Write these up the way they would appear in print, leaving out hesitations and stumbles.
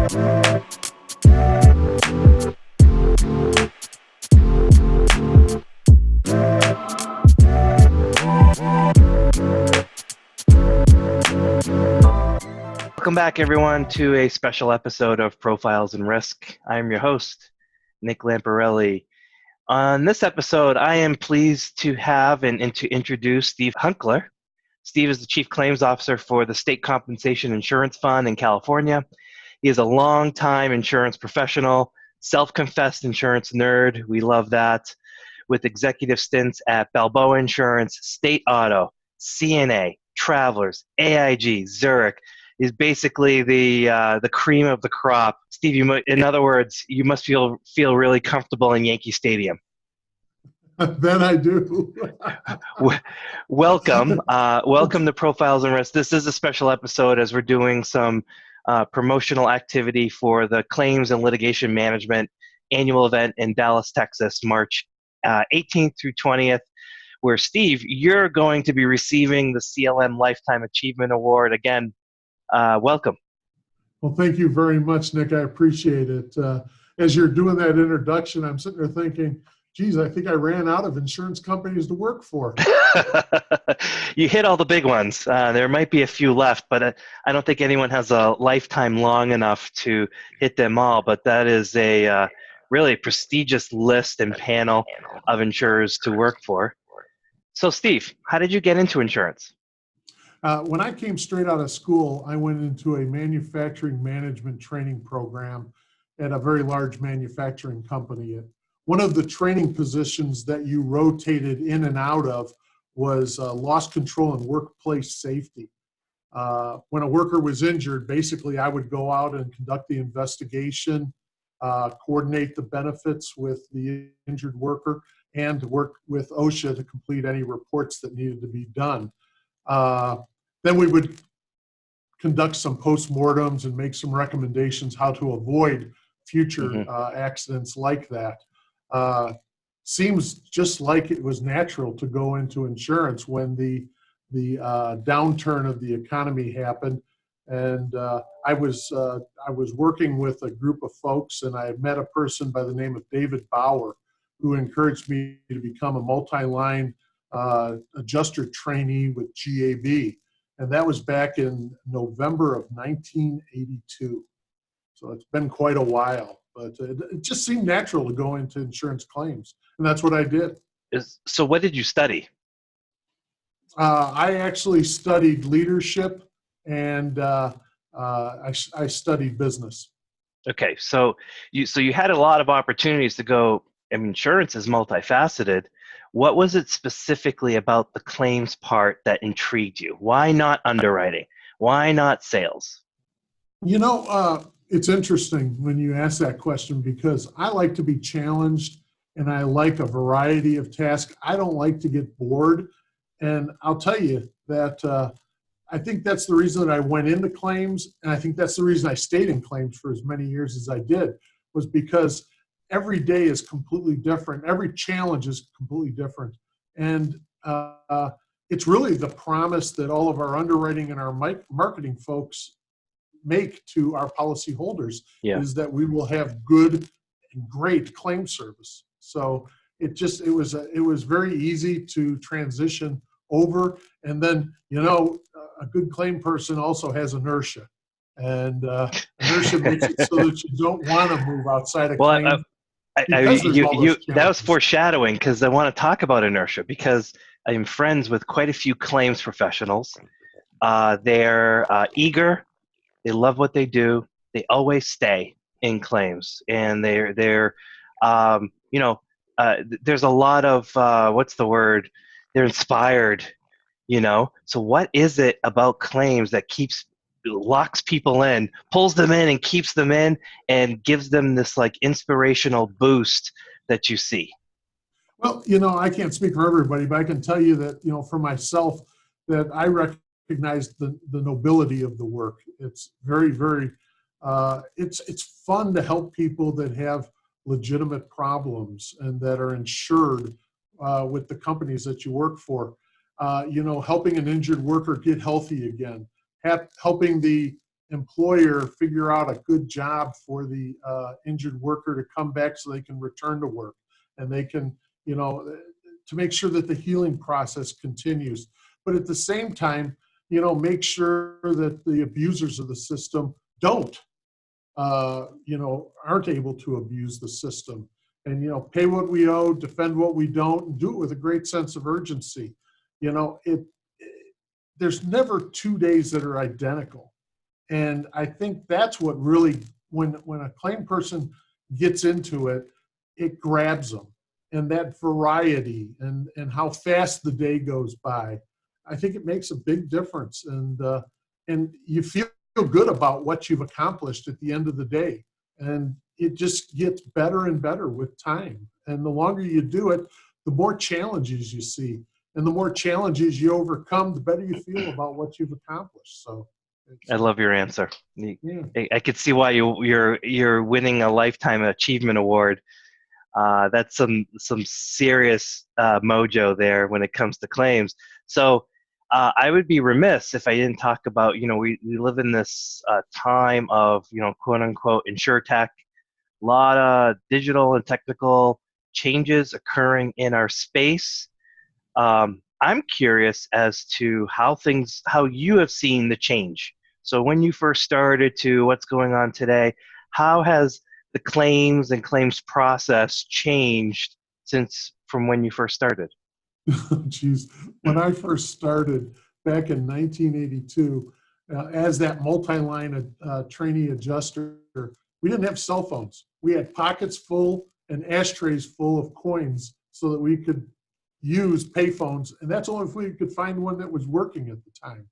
Welcome back, everyone, to a special episode of Profiles in Risk. I'm your host, Nick Lamparelli. On this episode, I am pleased to have and to introduce Steve Hunckler. Steve is the Chief Claims Officer for the State Compensation Insurance Fund in California. He is a longtime insurance professional, self-confessed insurance nerd. We love that. With executive stints at Balboa Insurance, State Auto, CNA, Travelers, AIG, Zurich. Is basically the cream of the crop. Steve, in other words, you must feel really comfortable in Yankee Stadium. Then I do. Welcome to Profiles in Risk. This is a special episode as we're doing some promotional activity for the Claims and Litigation Management annual event in Dallas, Texas, March 18th through 20th, where, Steve, you're going to be receiving the CLM Lifetime Achievement Award. Again, welcome. Well, thank you very much, Nick. I appreciate it. As you're doing that introduction, I'm sitting there thinking, geez, I think I ran out of insurance companies to work for. You hit all the big ones. There might be a few left, but I don't think anyone has a lifetime long enough to hit them all. But that is a really prestigious list and panel of insurers to work for. So, Steve, how did you get into insurance? When I came straight out of school, I went into a manufacturing management training program at a very large manufacturing company. One of the training positions that you rotated in and out of was loss control and workplace safety. When a worker was injured, basically I would go out and conduct the investigation, coordinate the benefits with the injured worker, and work with OSHA to complete any reports that needed to be done. Then we would conduct some postmortems and make some recommendations how to avoid future accidents like that. Seems just like it was natural to go into insurance when the downturn of the economy happened, and I was working with a group of folks, and I met a person by the name of David Bauer, who encouraged me to become a multi-line adjuster trainee with GAB. And that was back in November of 1982. So it's been quite a while, but it just seemed natural to go into insurance claims. And that's what I did. So what did you study? I actually studied leadership, and I studied business. Okay, so you had a lot of opportunities to go. I mean, insurance is multifaceted. What was it specifically about the claims part that intrigued you? Why not underwriting? Why not sales? You know, it's interesting when you ask that question, because I like to be challenged and I like a variety of tasks. I don't like to get bored. And I'll tell you that I think that's the reason that I went into claims. And I think that's the reason I stayed in claims for as many years as I did, was because every day is completely different. Every challenge is completely different. And it's really the promise that all of our underwriting and our marketing folks make to our policyholders is that we will have good and great claim service. So it was very easy to transition over. And then, you know, a good claim person also has inertia. And inertia makes it so that you don't want to move outside of claim. That was foreshadowing, because I want to talk about inertia, because I'm friends with quite a few claims professionals. They're eager, they love what they do, they always stay in claims, and there's a lot of they're inspired, you know. So what is it about claims that locks people in, pulls them in and keeps them in, and gives them this like inspirational boost that you see? Well, you know, I can't speak for everybody, but I can tell you that, you know, for myself, that I recognize the nobility of the work. It's very, very, it's fun to help people that have legitimate problems and that are insured with the companies that you work for. You know, helping an injured worker get healthy again, helping the employer figure out a good job for the injured worker to come back so they can return to work, and they can, to make sure that the healing process continues. But at the same time, make sure that the abusers of the system don't, aren't able to abuse the system. And, pay what we owe, defend what we don't, and do it with a great sense of urgency. There's never 2 days that are identical. And I think that's what really, when a claim person gets into it, it grabs them. And that variety and how fast the day goes by, I think it makes a big difference. And you feel good about what you've accomplished at the end of the day. And it just gets better and better with time. And the longer you do it, the more challenges you see. And the more challenges you overcome, the better you feel about what you've accomplished. So I love your answer. yeah. I could see why you're winning a Lifetime Achievement Award. That's some serious mojo there when it comes to claims. So I would be remiss if I didn't talk about, we live in this time of, quote unquote, insurtech, a lot of digital and technical changes occurring in our space. I'm curious as to how you have seen the change. So when you first started to what's going on today, how has the claims and claims process changed from when you first started? Geez, when I first started back in 1982, as that multi-line trainee adjuster, we didn't have cell phones. We had pockets full and ashtrays full of coins so that we could use payphones, and that's only if we could find one that was working at the time.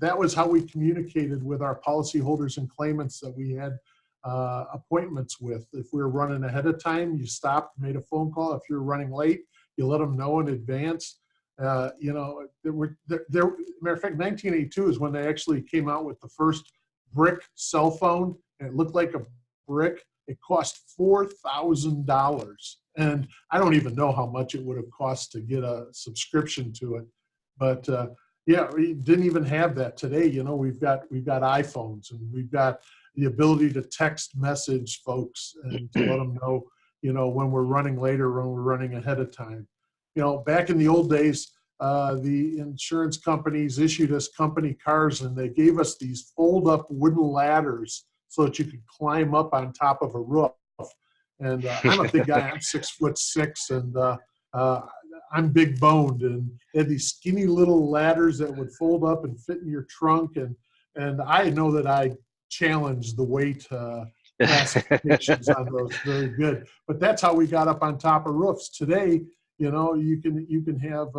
That was how we communicated with our policyholders and claimants that we had appointments with. If we were running ahead of time, you stopped, made a phone call. If you were running late, you let them know in advance. Matter of fact, 1982 is when they actually came out with the first brick cell phone, and it looked like a brick. It cost $4,000. And I don't even know how much it would have cost to get a subscription to it. But we didn't even have that today. We've got iPhones, and we've got the ability to text message folks and to let them know, when we're running late or when we're running ahead of time. Back in the old days, the insurance companies issued us company cars, and they gave us these fold-up wooden ladders so that you could climb up on top of a roof. And I'm a big guy. I'm 6'6", and I'm big boned. And they had these skinny little ladders that would fold up and fit in your trunk. And I know that I challenged the weight classifications on those very good. But that's how we got up on top of roofs. Today, you can have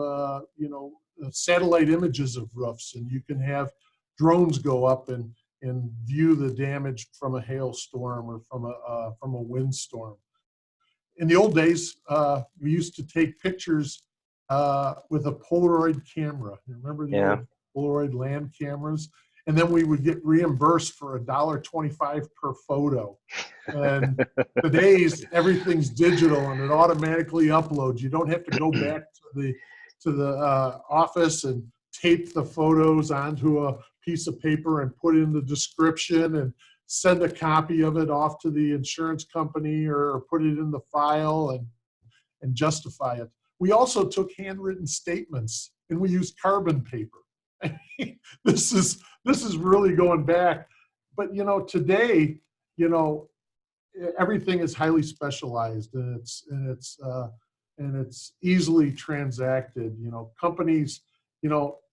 satellite images of roofs, and you can have drones go up and view the damage from a hailstorm or from a windstorm. In the old days, we used to take pictures with a Polaroid camera. You remember the old Polaroid land cameras? And then we would get reimbursed for $1.25 per photo. And today's everything's digital, and it automatically uploads. You don't have to go back to the office and tape the photos onto a piece of paper and put in the description and send a copy of it off to the insurance company or put it in the file and justify it. We also took handwritten statements, and we used carbon paper. This is really going back. But today, everything is highly specialized, and it's easily transacted. Companies,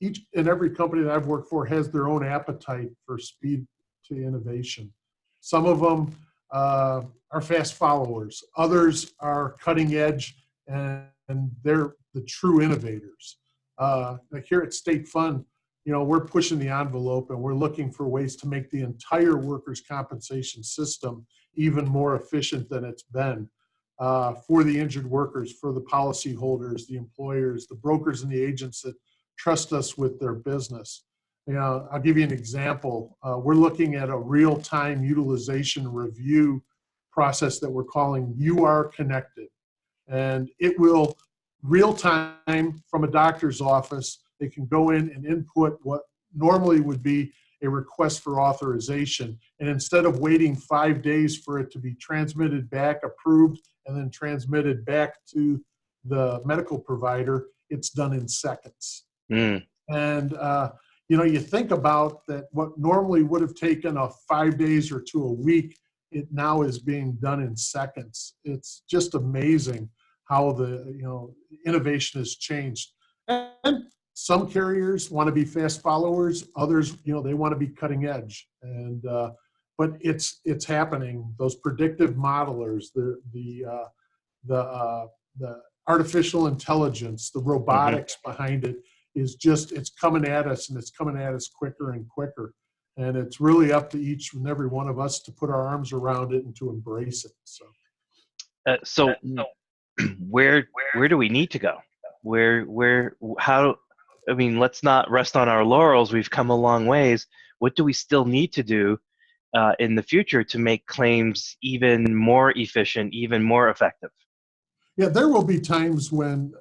each and every company that I've worked for has their own appetite for speed to innovation. Some of them are fast followers. Others are cutting edge, and they're the true innovators. Like here at State Fund, we're pushing the envelope, and we're looking for ways to make the entire workers' compensation system even more efficient than it's been for the injured workers, for the policyholders, the employers, the brokers, and the agents that trust us with their business. I'll give you an example. We're looking at a real-time utilization review process that we're calling You Are Connected. And it will real-time from a doctor's office. They can go in and input what normally would be a request for authorization. And instead of waiting 5 days for it to be transmitted back, approved, and then transmitted back to the medical provider, it's done in seconds. Mm. And, you think about that, what normally would have taken 5 days or to a week, it now is being done in seconds. It's just amazing how the innovation has changed. And some carriers want to be fast followers, others they want to be cutting edge. And but it's happening. Those predictive modelers, the artificial intelligence, the robotics behind it is it's coming at us, and it's coming at us quicker and quicker. And it's really up to each and every one of us to put our arms around it and to embrace it. So where do we need to go? How? I mean, let's not rest on our laurels. We've come a long ways. What do we still need to do in the future to make claims even more efficient, even more effective? Yeah, there will be times when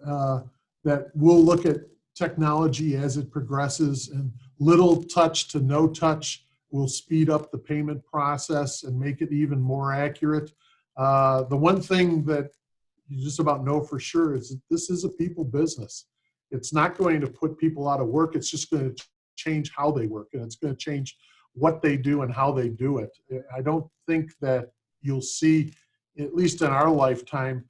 that we'll look at technology as it progresses, and little touch to no touch will speed up the payment process and make it even more accurate. The one thing that you just about know for sure is that this is a people business. It's not going to put people out of work. It's just going to change how they work, and it's going to change what they do and how they do it. I don't think that you'll see, at least in our lifetime,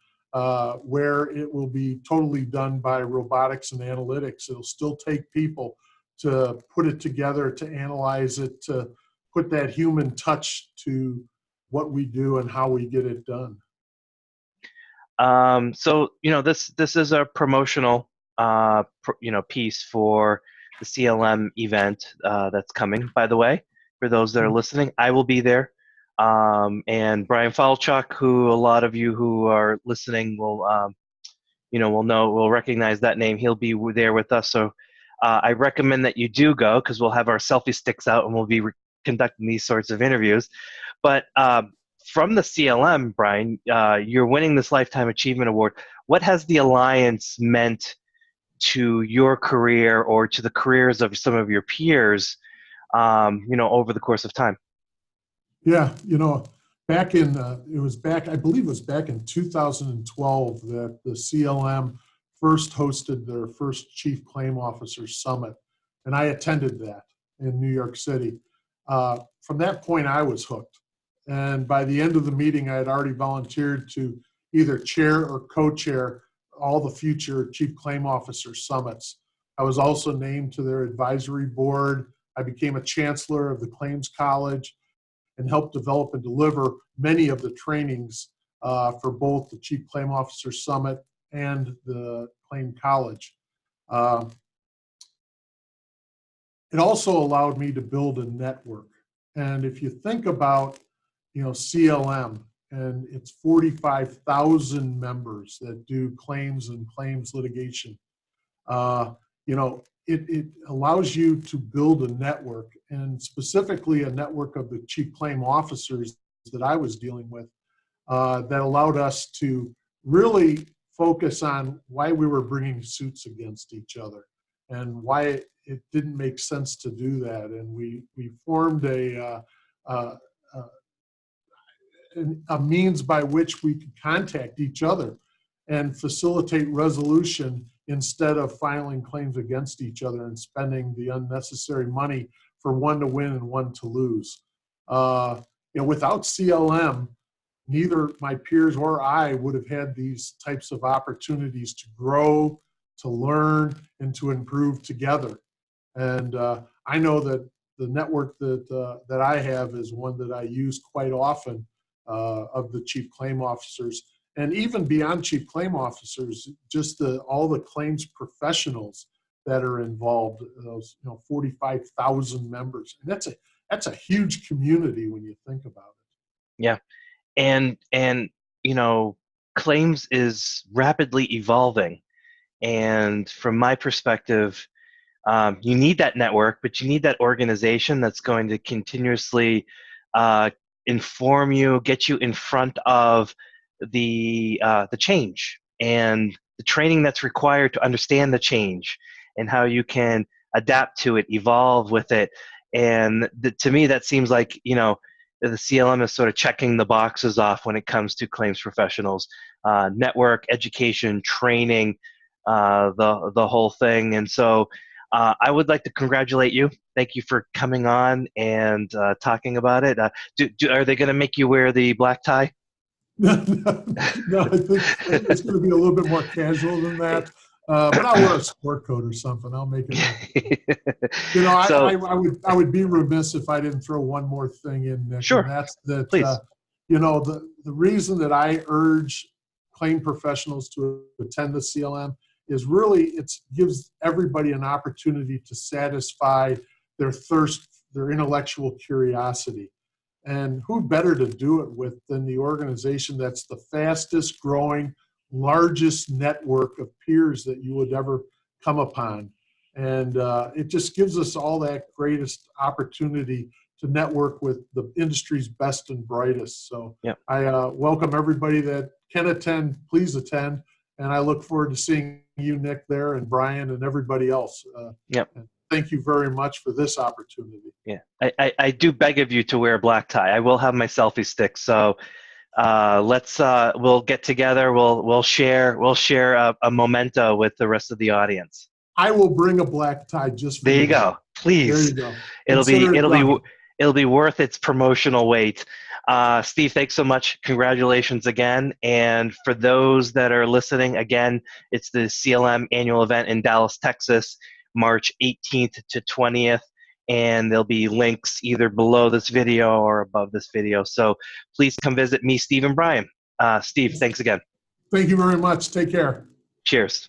where it will be totally done by robotics and analytics. It'll still take people to put it together, to analyze it, to put that human touch to what we do and how we get it done. So this is a promotional piece for the CLM event that's coming. By the way, for those that are listening, I will be there. And Brian Falchuk, who a lot of you who are listening will recognize that name. He'll be there with us. So I recommend that you do go, because we'll have our selfie sticks out and we'll be conducting these sorts of interviews. But from the CLM, Brian, you're winning this Lifetime Achievement Award. What has the Alliance meant to your career or to the careers of some of your peers, over the course of time? Yeah, back in, I believe it was back in 2012 that the CLM first hosted their first Chief Claim Officer Summit. And I attended that in New York City. From that point, I was hooked. And by the end of the meeting, I had already volunteered to either chair or co-chair all the future Chief Claim Officer Summits. I was also named to their advisory board. I became a chancellor of the Claims College and helped develop and deliver many of the trainings for both the Chief Claim Officer Summit and the Claim College. It also allowed me to build a network. And if you think about, CLM and its 45,000 members that do claims and claims litigation, it allows you to build a network, and specifically a network of the chief claim officers that I was dealing with, that allowed us to really focus on why we were bringing suits against each other and why it didn't make sense to do that. And we formed a means by which we could contact each other and facilitate resolution instead of filing claims against each other and spending the unnecessary money for one to win and one to lose. Without CLM, neither my peers or I would have had these types of opportunities to grow, to learn, and to improve together. And I know that the network that I have is one that I use quite often, of the chief claim officers. And even beyond chief claim officers, just all the claims professionals that are involved, those 45,000 members. And that's a huge community when you think about it. Yeah. And claims is rapidly evolving. And from my perspective, you need that network, but you need that organization that's going to continuously inform you, get you in front of the change and the training that's required to understand the change and how you can adapt to it, evolve with it, And to me, that seems like, the CLM is sort of checking the boxes off when it comes to claims professionals, network, education, training, the whole thing. And so I would like to congratulate you. Thank you for coming on and talking about it. Are they going to make you wear the black tie? No, I think it's going to be a little bit more casual than that. But I'll wear a sport coat or something. I'll make it look. So, I would be remiss if I didn't throw one more thing in, Nick, sure, and that's that. please. The reason that I urge claim professionals to attend the CLM is really it gives everybody an opportunity to satisfy their thirst, their intellectual curiosity. And who better to do it with than the organization that's the fastest growing, largest network of peers that you would ever come upon. And it just gives us all that greatest opportunity to network with the industry's best and brightest. So yep. I welcome everybody that can attend, please attend. And I look forward to seeing you, Nick, there, and Brian and everybody else. Yep. Thank you very much for this opportunity. Yeah, I do beg of you to wear a black tie. I will have my selfie stick. So we'll get together. We'll share a memento with the rest of the audience. I will bring a black tie just for there you go. Please. There you go. It'll be worth its promotional weight. Steve, thanks so much. Congratulations again. And for those that are listening, again, it's the CLM annual event in Dallas, Texas, March 18th to 20th. And there'll be links either below this video or above this video. So please come visit me, Steve, and Brian. Steve, thanks again. Thank you very much. Take care. Cheers.